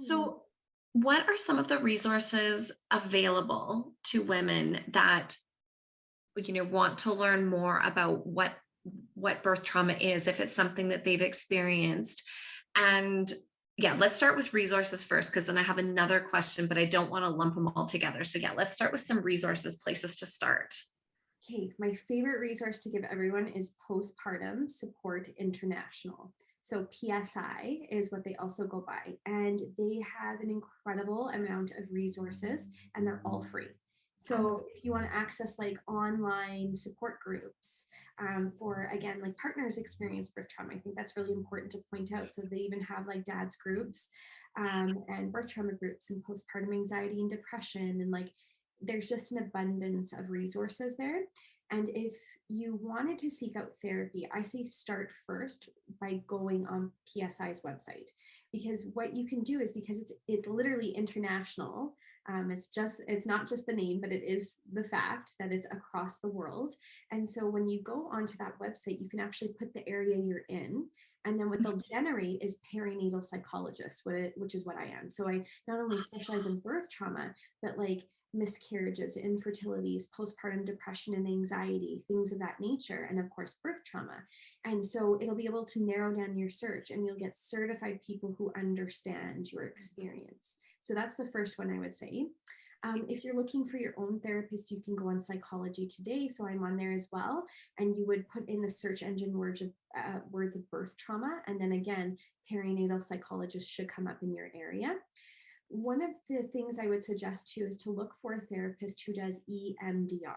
So, what are some of the resources available to women that want to learn more about what birth trauma is if it's something that they've experienced? And yeah, let's start with resources first because then I have another question, but I don't want to lump them all together. So yeah, let's start with some resources, places to start. Okay, my favorite resource to give everyone is Postpartum Support International. So PSI is what they also go by, and they have an incredible amount of resources, and they're all free. Oh, So if you want to access like online support groups for again like partners experience birth trauma, I think that's really important to point out. So they even have like dads groups and birth trauma groups and postpartum anxiety and depression and like there's just an abundance of resources there. And if you wanted to seek out therapy, I say start first by going on PSI's website because what you can do is because it's literally international. It's not just the name, but it is the fact that it's across the world. And so when you go onto that website, you can actually put the area you're in, and then what they'll generate is perinatal psychologists, which is what I am. So I not only specialize in birth trauma, but like miscarriages, infertilities, postpartum depression and anxiety, things of that nature, and of course, birth trauma. And so it'll be able to narrow down your search and you'll get certified people who understand your experience. So that's the first one I would say. If you're looking for your own therapist, you can go on Psychology Today. So I'm on there as well. And you would put in the search engine words of birth trauma. And then again, perinatal psychologist should come up in your area. One of the things I would suggest too is to look for a therapist who does EMDR,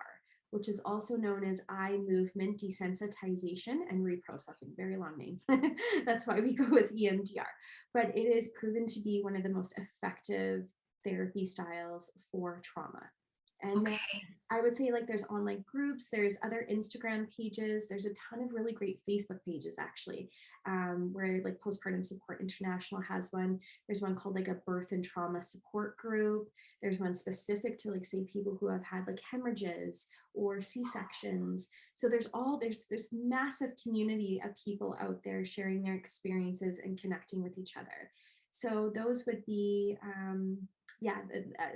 which is also known as eye movement desensitization and reprocessing. Very long name. That's why we go with EMDR. But it is proven to be one of the most effective therapy styles for trauma. And then okay. I would say like there's online groups, there's other Instagram pages, there's a ton of really great Facebook pages actually, where like Postpartum Support International has one. There's one called like a birth and trauma support group. There's one specific to like say people who have had like hemorrhages or C-sections. So there's massive community of people out there sharing their experiences and connecting with each other. So those would be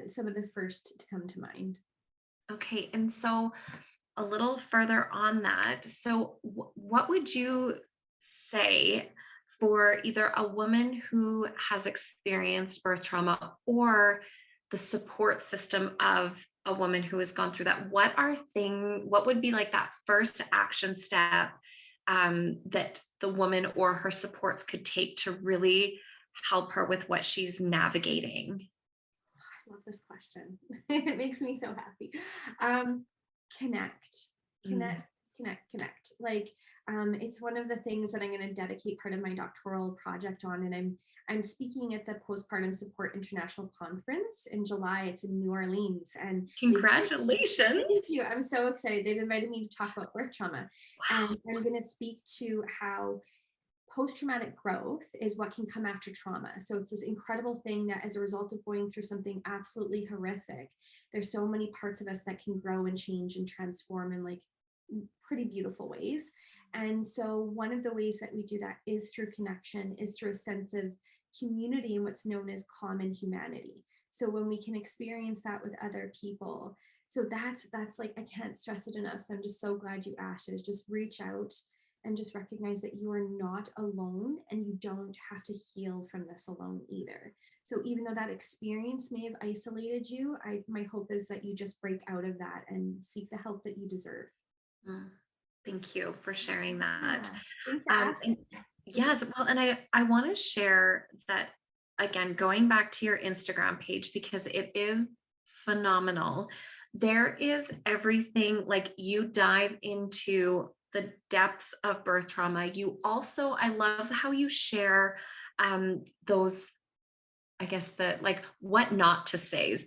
some of the first to come to mind. Okay. And so a little further on that. So, what would you say for either a woman who has experienced birth trauma or the support system of a woman who has gone through that? What would be like that first action step that the woman or her supports could take to really help her with what she's navigating? I love this question. It makes me so happy. Um, connect, Mm, connect. Like, it's one of the things that I'm going to dedicate part of my doctoral project on, and I'm speaking at the Postpartum Support International Conference in July. It's in New Orleans, and they've invited me. Thank congratulations. you. I'm so excited. They've invited me to talk about birth trauma, and Wow. I'm going to speak to how post-traumatic growth is what can come after trauma. So it's this incredible thing that as a result of going through something absolutely horrific, there's so many parts of us that can grow and change and transform in like pretty beautiful ways. And so one of the ways that we do that is through connection, is through a sense of community and what's known as common humanity. So when we can experience that with other people, so that's like I can't stress it enough. So I'm just so glad you asked. Is just reach out and just recognize that you are not alone and you don't have to heal from this alone either. So even though that experience may have isolated you, my hope is that you just break out of that and seek the help that you deserve. Mm, thank you for sharing that. Yeah. Thanks for And asking. yes, well, and I want to share that again, going back to your Instagram page because it is phenomenal. There is everything like you dive into the depths of birth trauma. You also, I love how you share those I guess the like what not to say is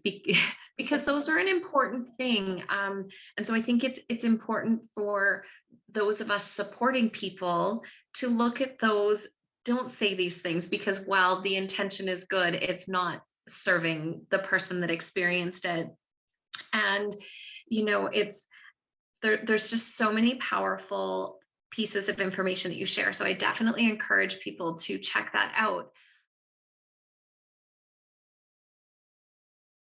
because those are an important thing. And so I think it's important for those of us supporting people to look at those. Don't say these things because while the intention is good, it's not serving the person that experienced it. And it's there's just so many powerful pieces of information that you share. So I definitely encourage people to check that out.